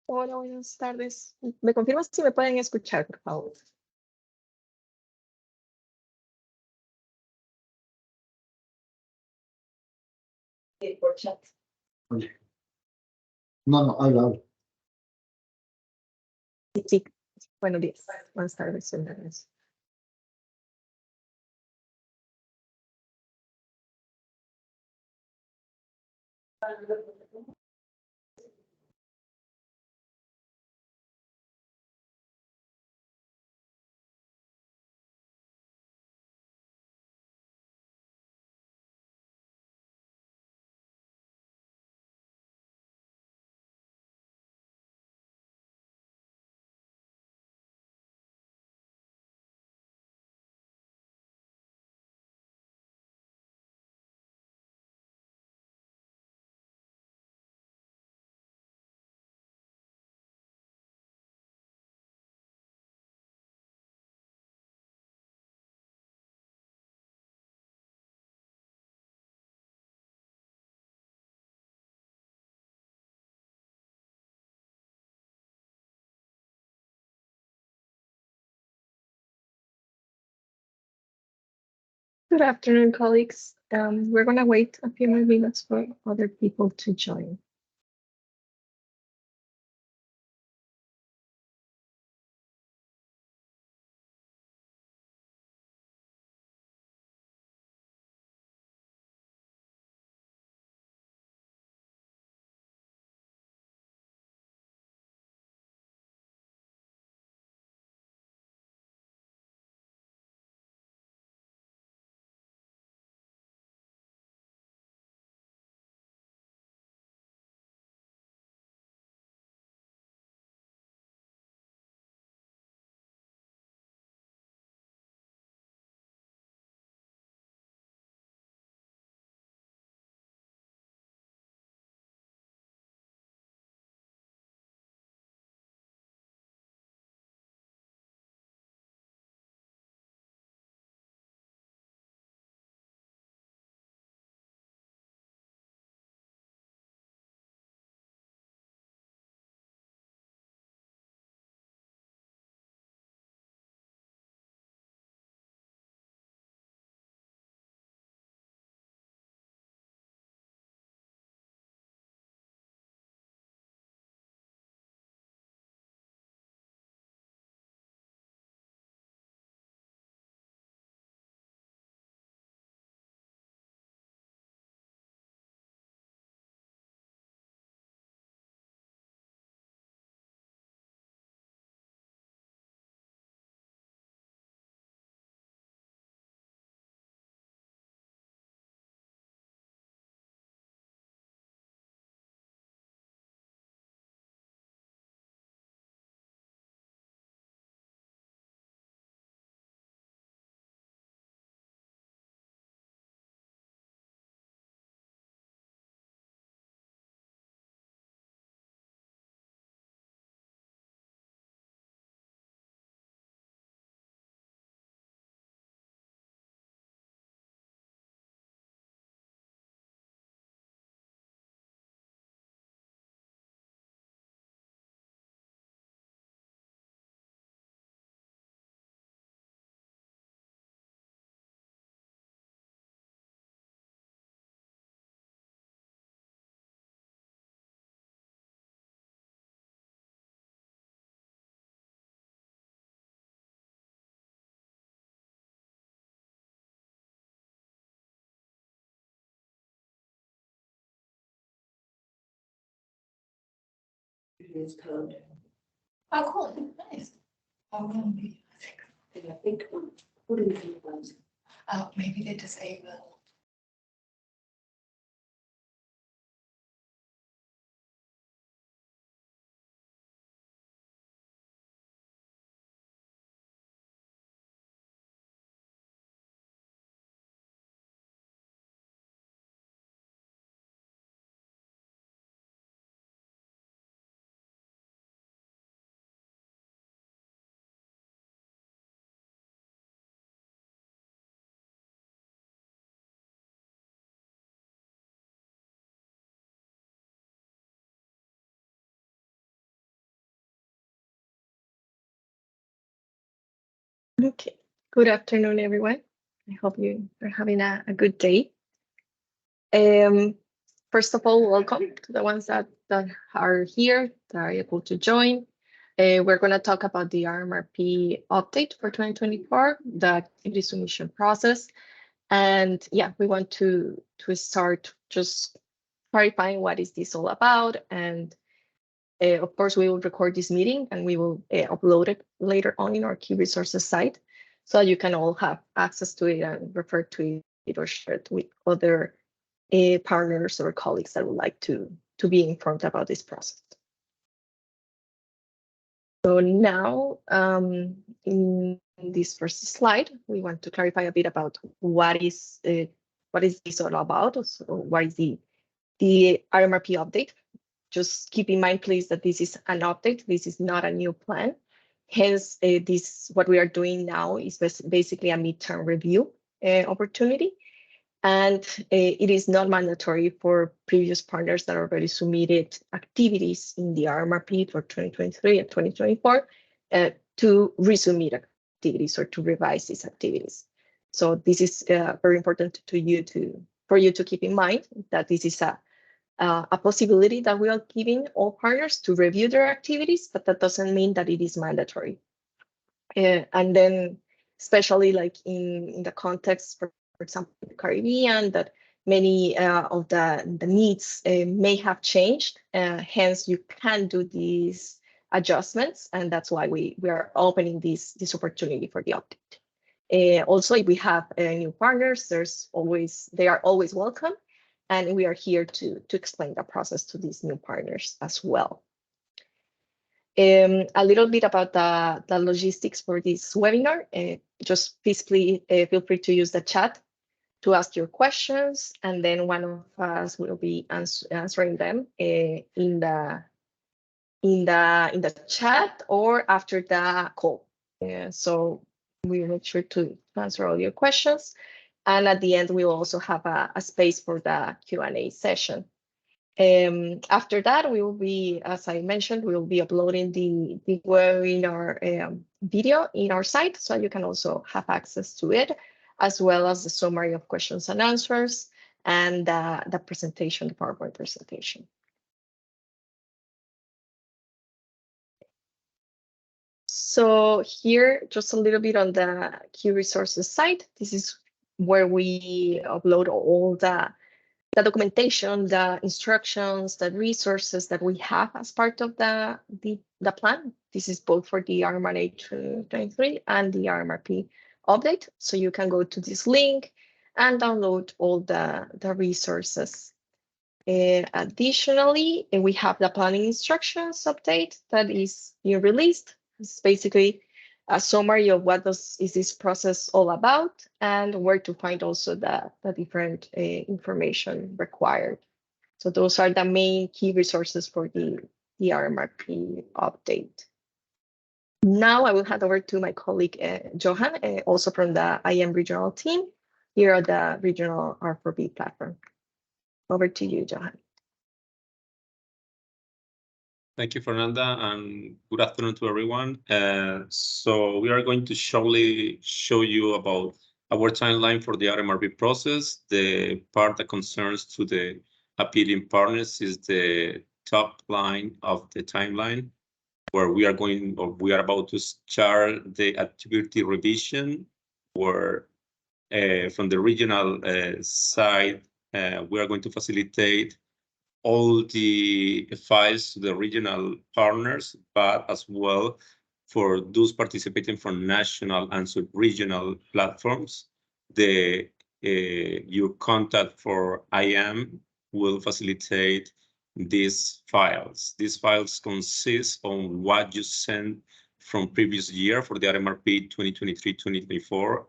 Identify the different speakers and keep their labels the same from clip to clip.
Speaker 1: Hola, buenas tardes. ¿Me confirmas si me pueden escuchar, por favor? Por chat.
Speaker 2: No, habla.
Speaker 1: Sí, buenos días. Buenas tardes, señores. Good afternoon, colleagues. We're going to wait a few more minutes for other people to join.
Speaker 3: It's code.
Speaker 4: Oh, cool, nice.
Speaker 3: I think, what do you think about it?
Speaker 4: Maybe they disable.
Speaker 1: Okay, good afternoon, everyone. I hope you are having a good day. First of all, welcome to the ones that are here, that are able to join. We're going to talk about the RMRP update for 2024, the activity submission process. And yeah, we want to start just clarifying what is this all about. And of course, we will record this meeting and we will upload it later on in our key resources site, so you can all have access to it and refer to it or share it with other partners or colleagues that would like to be informed about this process. So now, in this first slide, we want to clarify a bit about what is this all about. So what is the RMRP update? Just keep in mind, please, that this is an update. This is not a new plan. Hence, what we are doing now is basically a midterm review opportunity. And it is not mandatory for previous partners that already submitted activities in the RMRP for 2023 and 2024 to resubmit activities or to revise these activities. So this is very important for you to keep in mind that this is a possibility that we are giving all partners to review their activities, but that doesn't mean that it is mandatory. And then, especially like in the context, for example, the Caribbean, that many of the needs may have changed. Hence, you can do these adjustments, and that's why we are opening this opportunity for the update. Also, if we have new partners, they are always welcome. And we are here to explain the process to these new partners as well. A little bit about the logistics for this webinar. Just please feel free to use the chat to ask your questions, and then one of us will be answering them in the chat or after the call. So we will make sure to answer all your questions. And at the end, we will also have a space for the Q&A session. After that, we will be, as I mentioned, we will be uploading the webinar video in our site, so you can also have access to it, as well as the summary of questions and answers and the presentation, the PowerPoint presentation. So here, just a little bit on the key resources site. This is where we upload all the documentation, the instructions, the resources that we have as part of the plan. This is both for the RMRA 2023 and the RMRP update. So you can go to this link and download all the resources. Additionally, we have the planning instructions update that is being released. It's basically a summary of what is this process all about and where to find also the different information required. So those are the main key resources for the RMRP update. Now I will hand over to my colleague, Johan, also from the IM regional team here at the regional R4B platform. Over to you, Johan.
Speaker 2: Thank you, Fernanda, and good afternoon to everyone. So we are going to show you about our timeline for the RMRP process. The part that concerns to the appealing partners is the top line of the timeline, where we are about to start the activity revision, where from the regional side, we are going to facilitate all the files to the regional partners, but as well for those participating from national and sub-regional platforms. Your contact for IM will facilitate these files. These files consist on what you sent from previous year for the RMRP 2023-2024.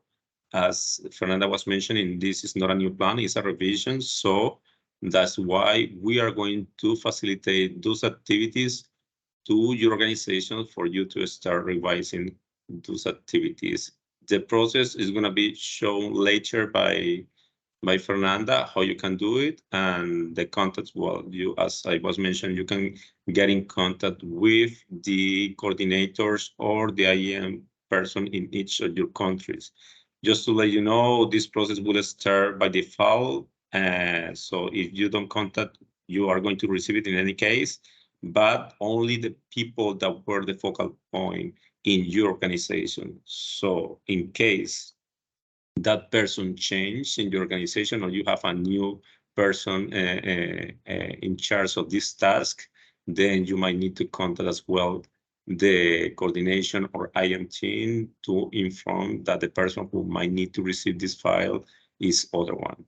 Speaker 2: As Fernanda was mentioning, this is not a new plan, it's a revision. So that's why we are going to facilitate those activities to your organization for you to start revising those activities. The process is going to be shown later by Fernanda, how you can do it, and the contacts. Well, as I was mentioned, you can get in contact with the coordinators or the IM person in each of your countries. Just to let you know, this process will start by default. So if you don't contact, you are going to receive it in any case, but only the people that were the focal point in your organization. So in case that person changed in your organization, or you have a new person in charge of this task, then you might need to contact as well the coordination or IM team to inform that the person who might need to receive this file is other one.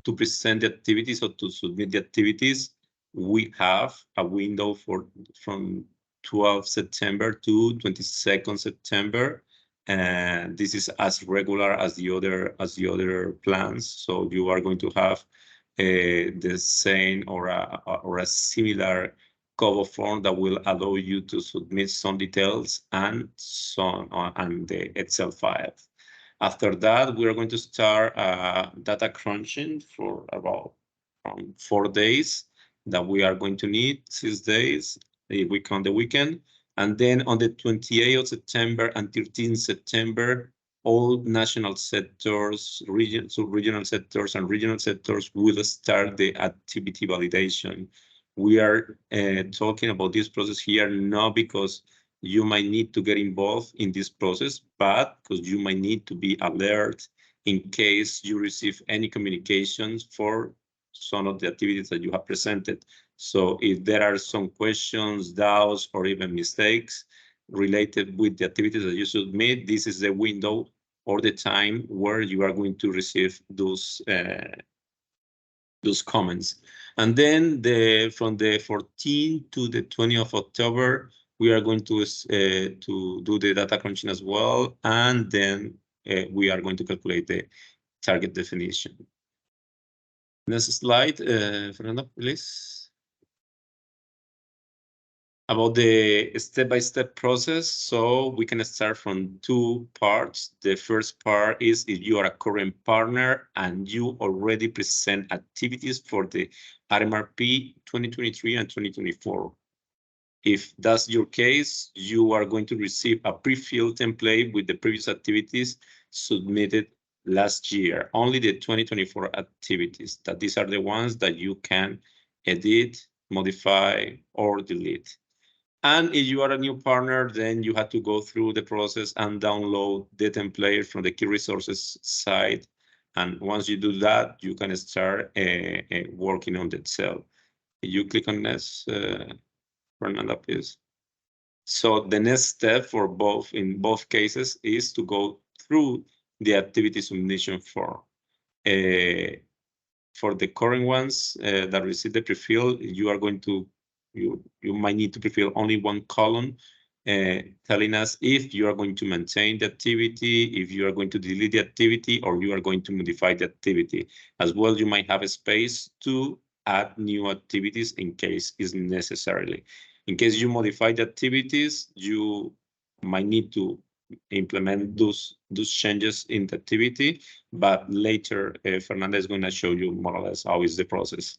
Speaker 2: To present the activities or to submit the activities, we have a window from 12 September to 22nd September. And this is as regular as the other plans. So you are going to have the same or a similar cover form that will allow you to submit some details and the Excel files. After that, we are going to start data crunching for about 4 days that we are going to need, 6 days, if we count the weekend. And then on the 28th of September and 13th September, all national sectors, regional sectors and regional sectors will start the activity validation. We are talking about this process here not because you might need to get involved in this process, but because you might need to be alert in case you receive any communications for some of the activities that you have presented. So if there are some questions, doubts, or even mistakes related with the activities that you submit, this is the window or the time where you are going to receive those comments. And then from the 14th to the 20th of October, we are going to do the data crunching as well. And then we are going to calculate the target definition. Next slide, Fernanda, please. About the step-by-step process, so we can start from 2 parts. The first part is if you are a current partner and you already present activities for the RMRP 2023 and 2024. If that's your case, you are going to receive a pre-filled template with the previous activities submitted last year, only the 2024 activities, that these are the ones that you can edit, modify, or delete. And if you are a new partner, then you have to go through the process and download the template from the key resources site. And once you do that, you can start working on the Excel. You click on this, Fernanda, please. So the next step for in both cases is to go through the activity submission form. For the current ones that receive the prefill, you are going to you might need to prefill only one column telling us if you are going to maintain the activity, if you are going to delete the activity, or you are going to modify the activity. As well, you might have a space to add new activities in case is necessarily. In case you modify the activities, you might need to implement those changes in the activity, but later Fernanda is going to show you more or less how is the process.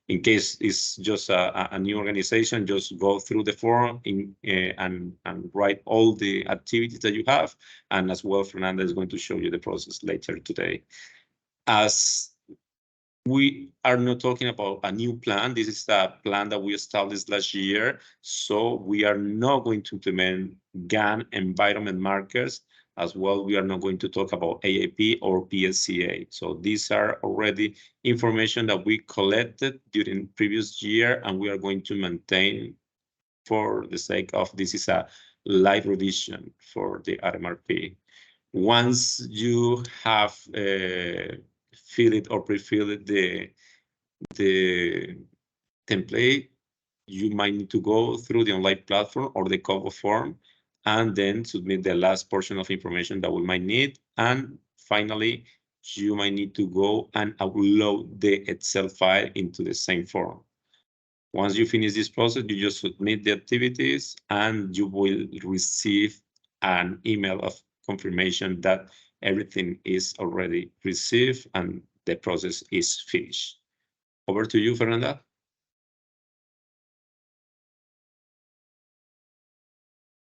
Speaker 2: In case it's just a new organization, just go through the form and write all the activities that you have. And as well, Fernanda is going to show you the process later today. As we are not talking about a new plan, this is a plan that we established last year. So we are not going to implement GAN environment markers. As well, we are not going to talk about AAP or PSCA. So these are already information that we collected during previous year, and we are going to maintain for the sake of this is a live revision for the RMRP. Once you have filled or pre-filled the template, you might need to go through the online platform or the cover form and then submit the last portion of information that we might need. And finally, you might need to go and upload the Excel file into the same form. Once you finish this process, you just submit the activities and you will receive an email of confirmation that everything is already received and the process is finished. Over to you, Fernanda.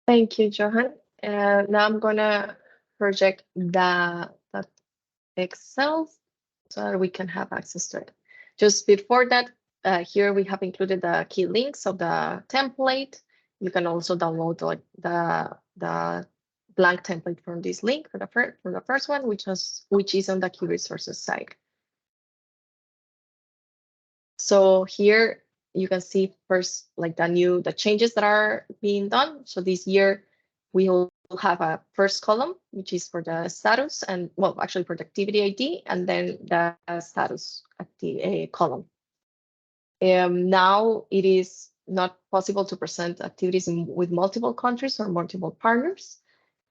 Speaker 1: Thank you, Johan. Now I'm gonna project the Excel so that we can have access to it. Just before that, here we have included the key links of the template. You can also download the blank template from this link from the first one, which is on the key resources side. So here you can see first like the changes that are being done. So this year we will have a first column, which is for the status and well, actually for the activity ID, and then the status column. Now it is not possible to present activities with multiple countries or multiple partners.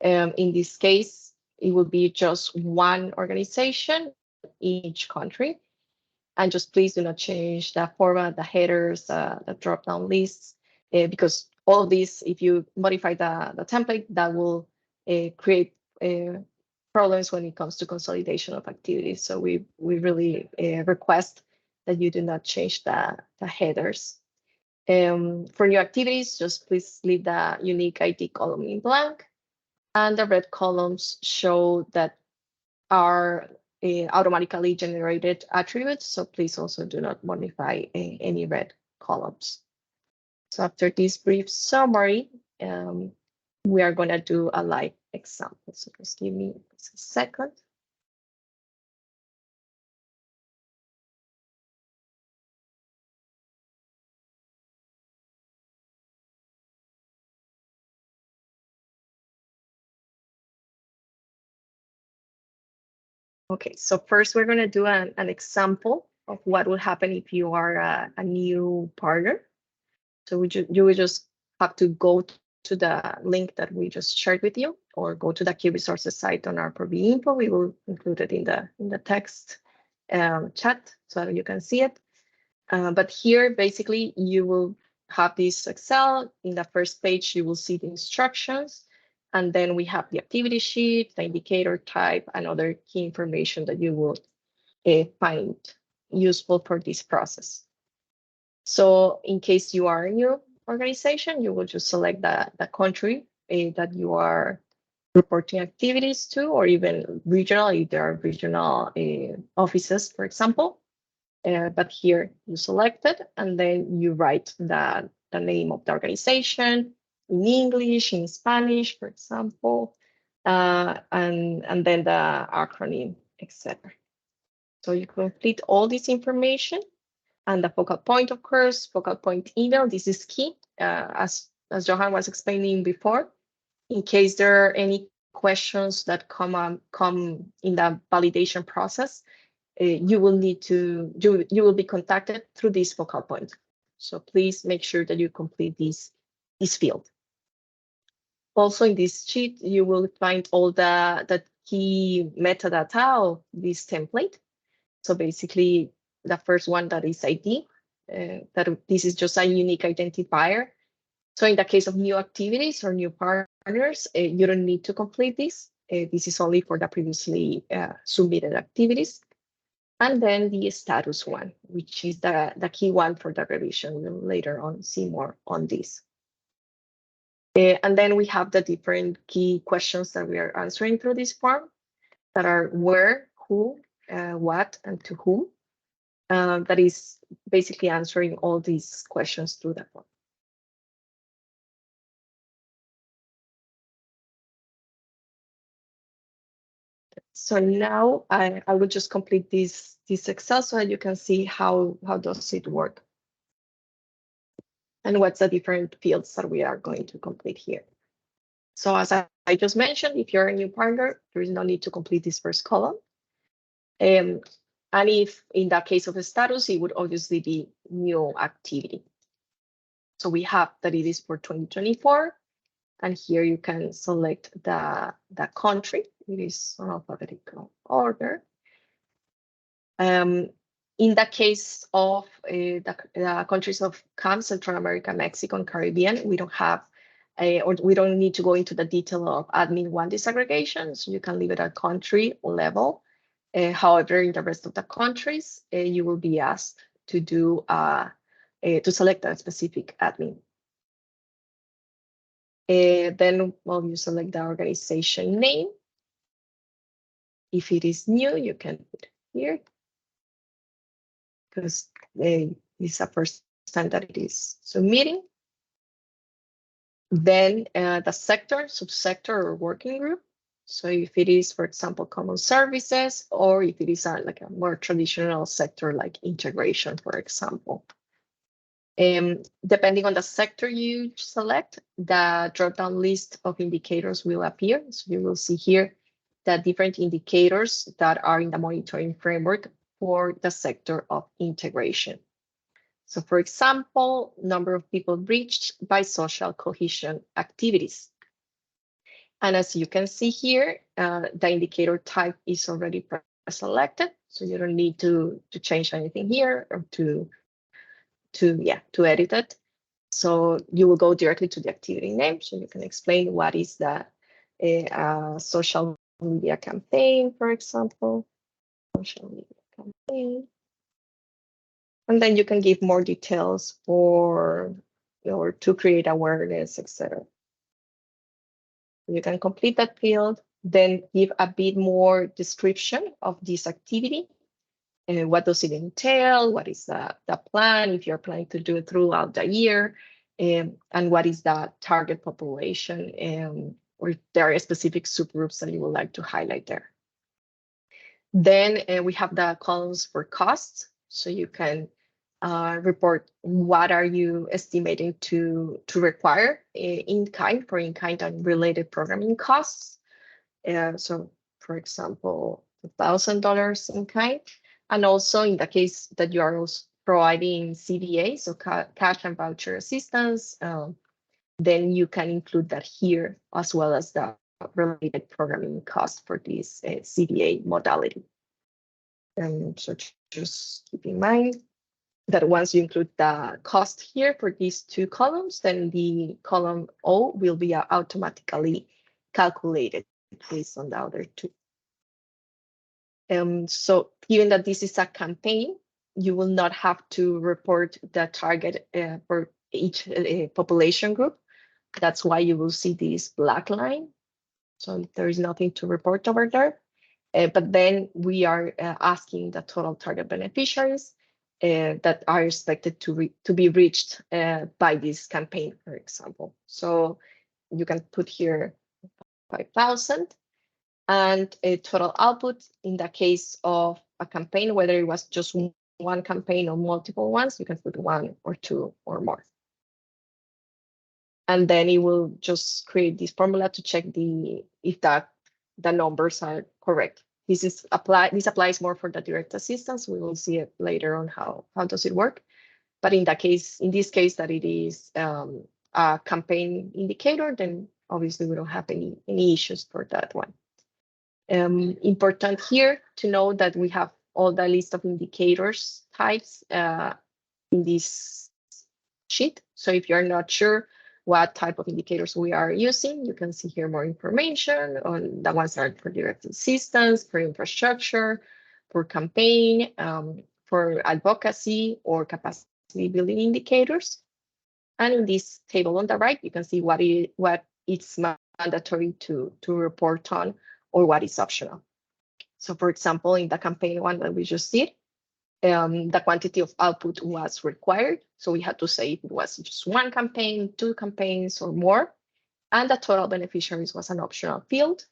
Speaker 1: In this case, it will be just one organization in each country. And just please do not change the format, the headers, the drop-down lists, because all of these, if you modify the template, that will create problems when it comes to consolidation of activities. So we really request that you do not change the headers. For new activities, just please leave the unique ID column in blank, and the red columns show that are automatically generated attributes. So please also do not modify any red columns. So after this brief summary, we are going to do a live example. So just give me a second. Okay, so first we're going to do an example of what will happen if you are a new partner. So you will just have to go to the link that we just shared with you, or go to the key resources site on RMRP info. We will include it in the text chat so that you can see it. But here, basically, you will have this Excel. In the first page, you will see the instructions. And then we have the activity sheet, the indicator type, and other key information that you will find useful for this process. So in case you are a new organization, you will just select the country that you are reporting activities to, or even regional, if there are regional offices, for example. But here you select it, and then you write the name of the organization in English, in Spanish, for example, and then the acronym, etc. So you complete all this information, and the focal point, of course, focal point email. This is key, as Johan was explaining before. In case there are any questions that come in the validation process, you will need to you will be contacted through this focal point. So please make sure that you complete this field. Also in this sheet, you will find all the key metadata of this template. So basically, the first one that is ID, that this is just a unique identifier. So in the case of new activities or new partners, you don't need to complete this. This is only for the previously submitted activities. And then the status one, which is the key one for the revision. We'll later on see more on this. And then we have the different key questions that we are answering through this form, that are where, who, what, and to whom. That is basically answering all these questions through the form. So now I will just complete this Excel so that you can see how does it work, and what's the different fields that we are going to complete here. So as I just mentioned, if you're a new partner, there is no need to complete this first column. And if in the case of a status, it would obviously be new activity. So we have that it is for 2024. And here you can select the country. It is on alphabetical order. In the case of the countries of CAM, Central America, Mexico, and Caribbean, we don't have or we don't need to go into the detail of admin one disaggregation, so you can leave it at country level. However, in the rest of the countries, you will be asked to do to select a specific admin. Then you select the organization name. If it is new, you can put here, because it's a first time that it is submitting. Then the sector, subsector, or working group. So if it is, for example, common services, or if it is like a more traditional sector like integration, for example. Depending on the sector you select, the drop-down list of indicators will appear. So you will see here the different indicators that are in the monitoring framework for the sector of integration. So for example, number of people reached by social cohesion activities. And as you can see here, the indicator type is already pre-selected. So you don't need to change anything here or to edit it. So you will go directly to the activity name. So you can explain what is the social media campaign, for example, social media campaign. And then you can give more details for, or to create awareness, etc. You can complete that field, then give a bit more description of this activity. What does it entail? What is the plan if you're planning to do it throughout the year? And what is the target population? Or if there are specific subgroups that you would like to highlight there. Then we have the columns for costs. So you can report what are you estimating to require in-kind for in-kind and related programming costs. So for example, $1,000 in kind. And also in the case that you are also providing CVA, so cash and voucher assistance, then you can include that here as well as the related programming cost for this CVA modality. So just keep in mind that once you include the cost here for these two columns, then the column O will be automatically calculated based on the other two. So given that this is a campaign, you will not have to report the target for each population group. That's why you will see this black line. So there is nothing to report over there. But then we are asking the total target beneficiaries that are expected to be reached by this campaign, for example. So you can put here 5,000 and a total output in the case of a campaign, whether it was just one campaign or multiple ones, you can put one or two or more. And then it will just create this formula to check if the numbers are correct. This applies more for the direct assistance. We will see it later on how does it work. But in this case that it is a campaign indicator, then obviously we don't have any issues for that one. Important here to know that we have all the list of indicators types in this sheet. So if you're not sure what type of indicators we are using, you can see here more information on the ones that are for direct assistance, for infrastructure, for campaign, for advocacy or capacity building indicators. And in this table on the right, you can see what it's mandatory to report on or what is optional. So for example, in the campaign one that we just did, the quantity of output was required. So we had to say if it was just one campaign, two campaigns, or more. And the total beneficiaries was an optional field.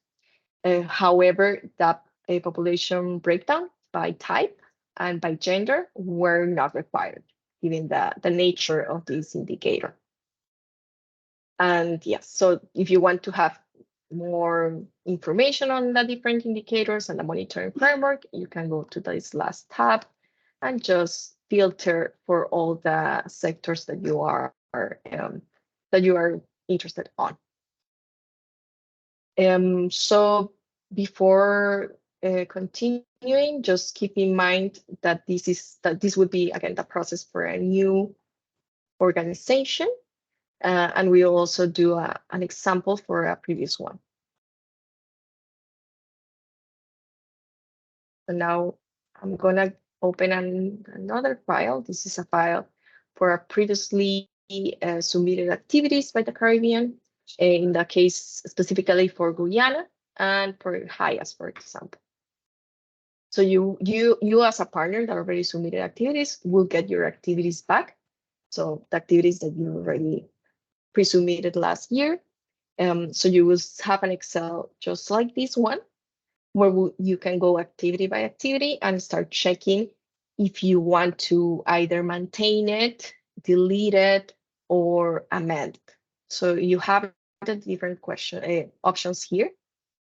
Speaker 1: However, the population breakdown by type and by gender were not required, given the nature of this indicator. And yes, so if you want to have more information on the different indicators and the monitoring framework, you can go to this last tab and just filter for all the sectors that you are interested on. So before continuing, just keep in mind that this would be again the process for a new organization, and we'll also do an example for a previous one. So now I'm gonna open another file. This is a file for a previously submitted activities by the Caribbean. in that case, specifically for Guyana and for Hayas, for example. So you as a partner that already submitted activities will get your activities back. So the activities that you already pre-submitted last year. So you will have an Excel just like this one, where you can go activity by activity and start checking if you want to either maintain it, delete it, or amend. So you have the different options here.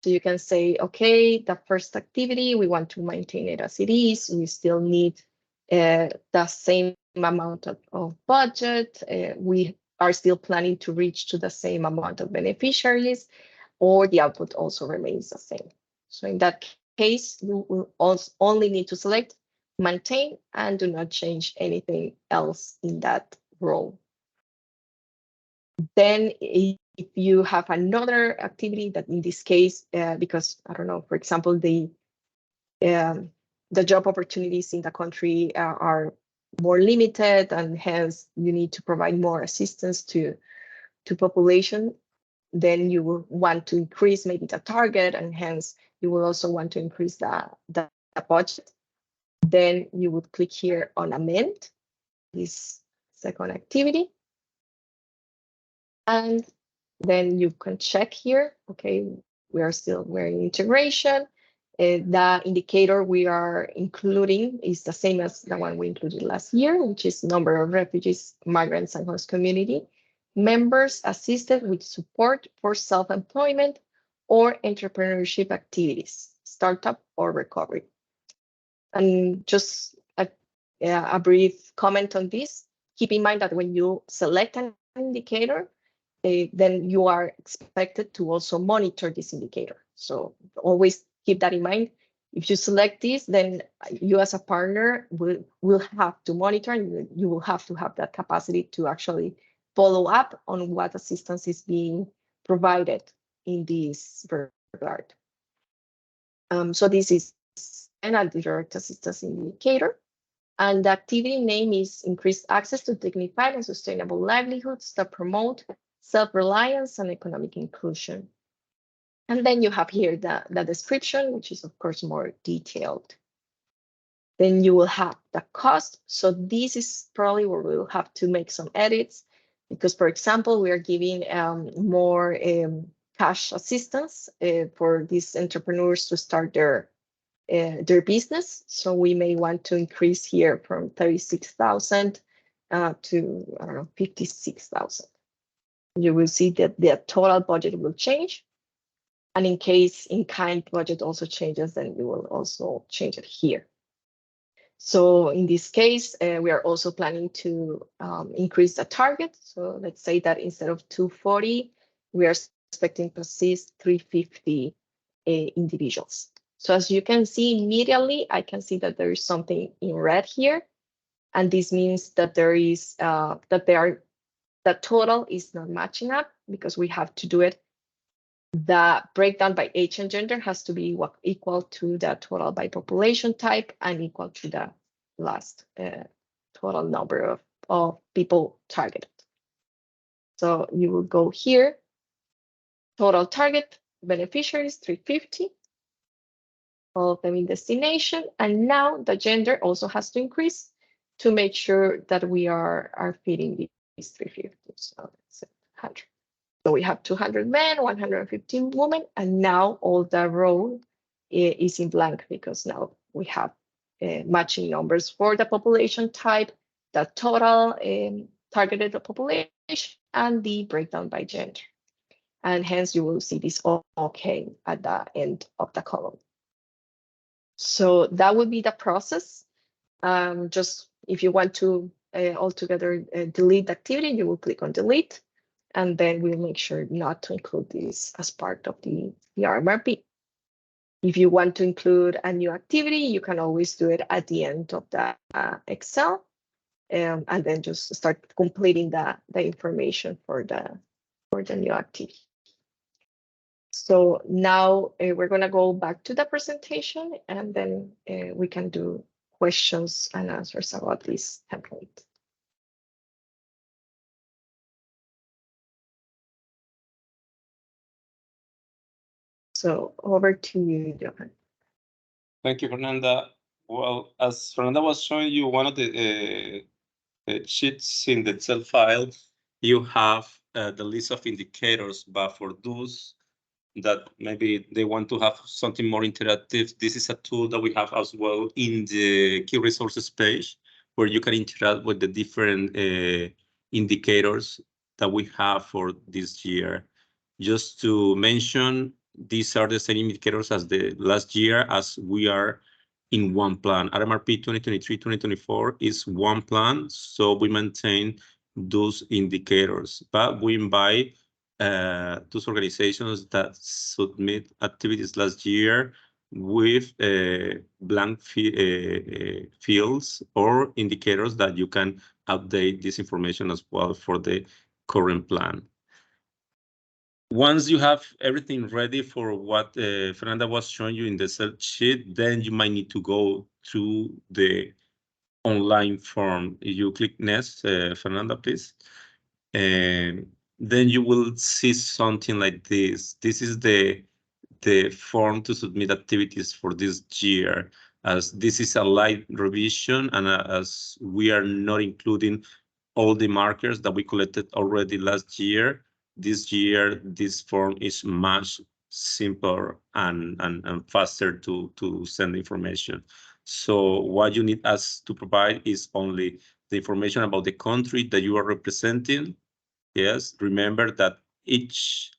Speaker 1: So you can say, okay, the first activity, we want to maintain it as it is. We still need the same amount of budget. We are still planning to reach to the same amount of beneficiaries, or the output also remains the same. So in that case, you will also only need to select maintain and do not change anything else in that row. Then if you have another activity that in this case, because I don't know, for example, the job opportunities in the country are more limited, and hence you need to provide more assistance to population, then you will want to increase maybe the target, and hence you will also want to increase the budget. Then you would click here on amend, this second activity. And then you can check here, okay, we're in integration. The indicator we are including is the same as the one we included last year, which is number of refugees, migrants, and host community members assisted with support for self-employment or entrepreneurship activities, startup or recovery. And just a brief comment on this, keep in mind that when you select an indicator, then you are expected to also monitor this indicator. So always keep that in mind. If you select this, then you as a partner will have to monitor, and you will have to have that capacity to actually follow up on what assistance is being provided in this regard. So this is a direct assistance indicator. And the activity name is increased access to dignified and sustainable livelihoods that promote self-reliance and economic inclusion. And then you have here the description, which is of course more detailed. Then you will have the cost. So this is probably where we will have to make some edits, because for example, we are giving more cash assistance for these entrepreneurs to start their business. So we may want to increase here from 36,000 to, I don't know, 56,000. You will see that the total budget will change. And in case in-kind budget also changes, then you will also change it here. So in this case, we are also planning to increase the target. So let's say that instead of 240, we are expecting to assist 350 individuals. So as you can see immediately, I can see that there is something in red here. And this means that there is the total is not matching up, because we have to do it. The breakdown by age and gender has to be equal to the total by population type and equal to the last total number of people targeted. So you will go here, total target beneficiaries 350, all of them in destination, and now the gender also has to increase to make sure that we are fitting these 350. So let's say 100. So we have 200 men, 115 women, and now all the row is in blank, because now we have matching numbers for the population type, the total targeted population, and the breakdown by gender. And hence you will see this okay at the end of the column. So that would be the process. Just if you want to altogether delete the activity, you will click on delete. And then we'll make sure not to include this as part of the RMRP. If you want to include a new activity, you can always do it at the end of the Excel, and then just start completing the information for the new activity. So now we're going to go back to the presentation, and then we can do questions and answers about this template. So over to you, Johan.
Speaker 2: Thank you, Fernanda. Well, as Fernanda was showing you, one of the sheets in the Excel file, you have the list of indicators, but for those that maybe they want to have something more interactive, this is a tool that we have as well in the key resources page, where you can interact with the different indicators that we have for this year. Just to mention, these are the same indicators as the last year, as we are in one plan. RMRP 2023-2024 is one plan, so we maintain those indicators, but we invite those organizations that submit activities last year with blank fields or indicators that you can update this information as well for the current plan. Once you have everything ready for what Fernanda was showing you in the Excel sheet, then you might need to go to the online form. You click next, Fernanda, please. And then you will see something like this. This is the form to submit activities for this year, as this is a light revision, and as we are not including all the markers that we collected already last year. This year, this form is much simpler and faster to send information. So what you need us to provide is only the information about the country that you are representing. Yes, remember that each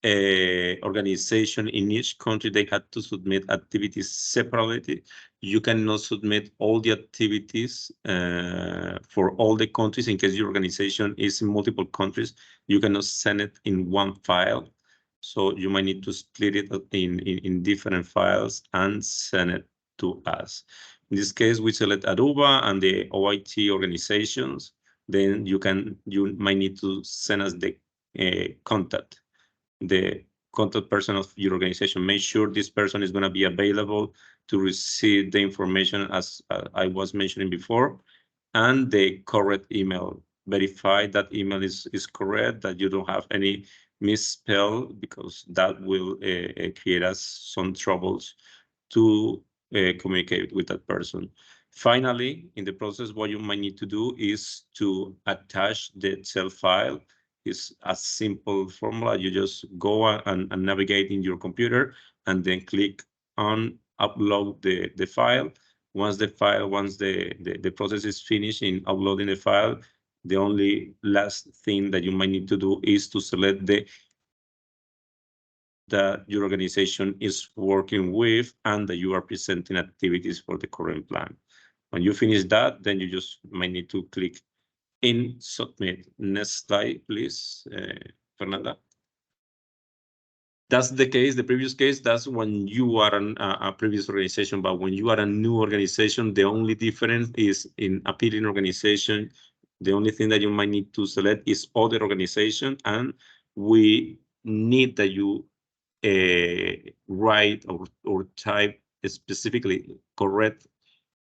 Speaker 2: organization in each country, they had to submit activities separately. You cannot submit all the activities for all the countries. In case your organization is in multiple countries, you cannot send it in one file. So you might need to split it in different files and send it to us. In this case, we select Aruba and the OIT organizations. Then you might need to send us the contact person of your organization. Make sure this person is going to be available to receive the information, as I was mentioning before, and the correct email. Verify that email is correct, that you don't have any misspell, because that will create us some troubles to communicate with that person. Finally, in the process, what you might need to do is to attach the Excel file. It's a simple formula. You just go and navigate in your computer and then click on upload the file. Once the process is finished in uploading the file, the only last thing that you might need to do is to select that your organization is working with and that you are presenting activities for the current plan. When you finish that, then you just might need to click in submit. Next slide, please, Fernanda. That's the case, the previous case, that's when you are a previous organization, but when you are a new organization, the only difference is in appealing organization, the only thing that you might need to select is other organization, and we need that you write or type specifically correct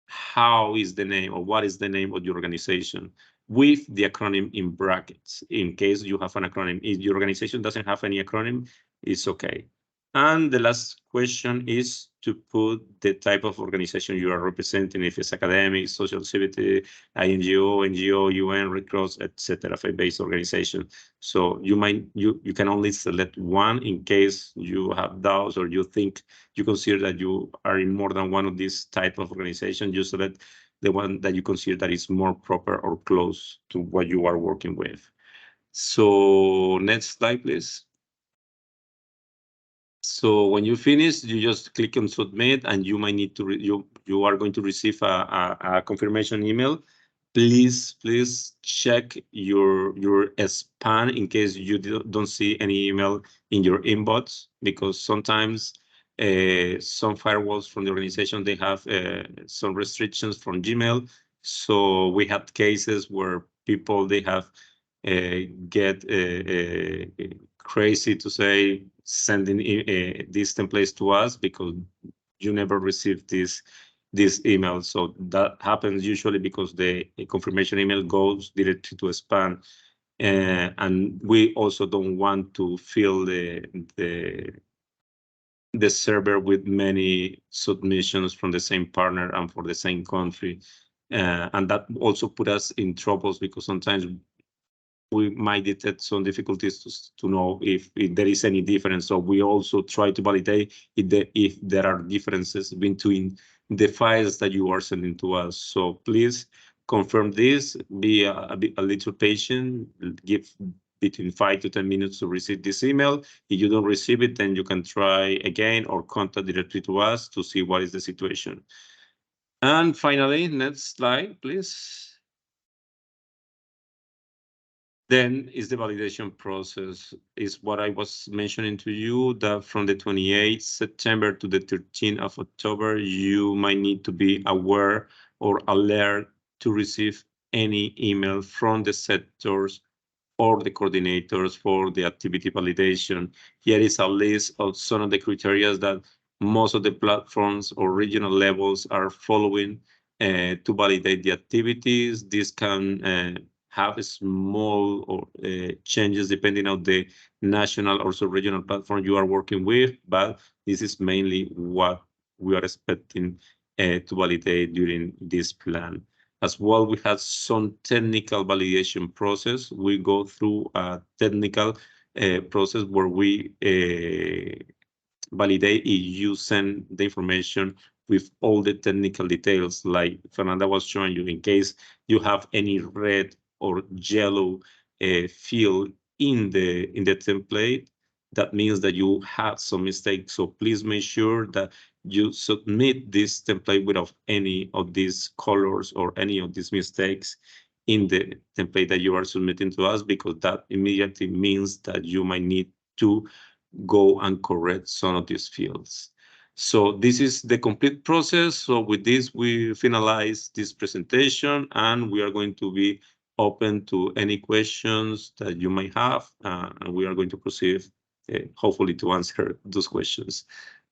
Speaker 2: how is the name or what is the name of your organization with the acronym in brackets. In case you have an acronym, if your organization doesn't have any acronym, it's okay. And the last question is to put the type of organization you are representing, if it's academic, social civility, INGO, NGO, UN, Red Cross, etc., faith-based organization. So you can only select one in case you have doubts or you consider that you are in more than one of these type of organizations. You select the one that you consider that is more proper or close to what you are working with. So next slide, please. So when you finish, you just click on submit, and you might need to you are going to receive a confirmation email. Please check your spam in case you don't see any email in your inbox, because sometimes some firewalls from the organization, they have some restrictions from Gmail. So we had cases where people, they have get crazy to say sending these templates to us because you never received this email. So that happens usually because the confirmation email goes directly to spam, and we also don't want to fill the the server with many submissions from the same partner and for the same country. And that also put us in troubles because sometimes we might detect some difficulties to know if there is any difference. So we also try to validate if there are differences between the files that you are sending to us. So please confirm this, be a little patient, give between 5 to 10 minutes to receive this email. If you don't receive it, then you can try again or contact directly to us to see what is the situation. And finally, next slide, please. Then is the validation process, is what I was mentioning to you, that from the 28th September to the 13th of October, you might need to be aware or alert to receive any email from the sectors or the coordinators for the activity validation. Here is a list of some of the criteria that most of the platforms or regional levels are following to validate the activities. This can have small or changes depending on the national or regional platform you are working with, but this is mainly what we are expecting to validate during this plan. As well, we have some technical validation process. We go through a technical process where we validate if you send the information with all the technical details, like Fernanda was showing you, in case you have any red or yellow field in the template, that means that you had some mistakes. So please make sure that you submit this template without any of these colors or any of these mistakes in the template that you are submitting to us, because that immediately means that you might need to go and correct some of these fields. So this is the complete process. So with this, we finalize this presentation, and we are going to be open to any questions that you may have, and we are going to proceed, hopefully, to answer those questions.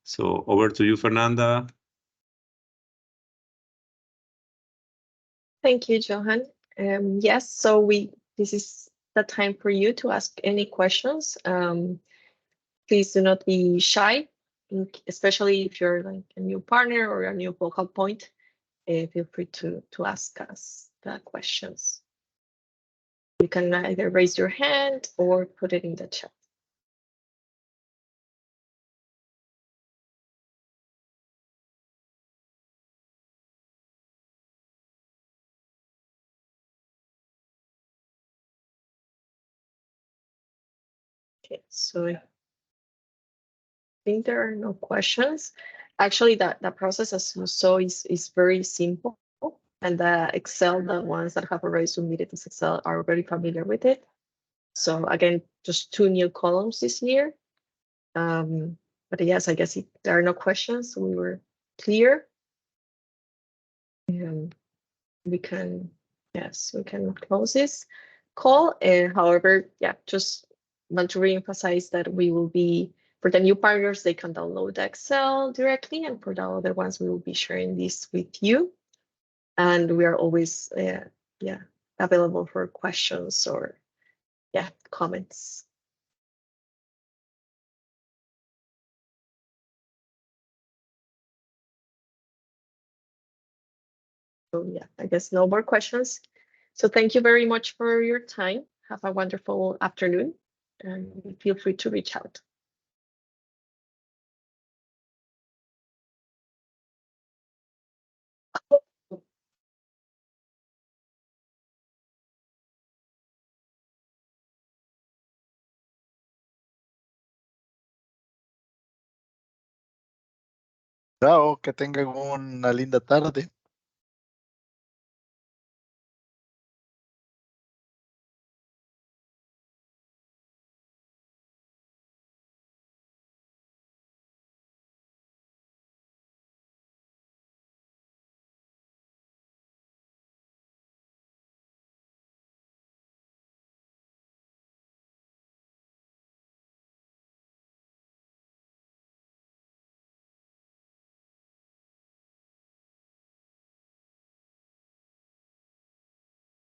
Speaker 2: So over to you, Fernanda.
Speaker 1: Thank you, Johan. Yes, so this is the time for you to ask any questions. Please do not be shy, especially if you're like a new partner or a new focal point. Feel free to ask us the questions. You can either raise your hand or put it in the chat. Okay, so I think there are no questions. Actually, the process, as you saw, is very simple. And the Excel, the ones that have already submitted this Excel are very familiar with it. So again, just 2 new columns this year. But yes, I guess if there are no questions, we were clear. And we can close this call. However, yeah, just want to reemphasize that we will be, for the new partners, they can download the Excel directly, and for the other ones, we will be sharing this with you. And we are always available for questions or comments. So yeah, I guess no more questions. So thank you very much for your time. Have a wonderful afternoon, and feel free to reach out.
Speaker 5: Chao, que tengan una linda tarde.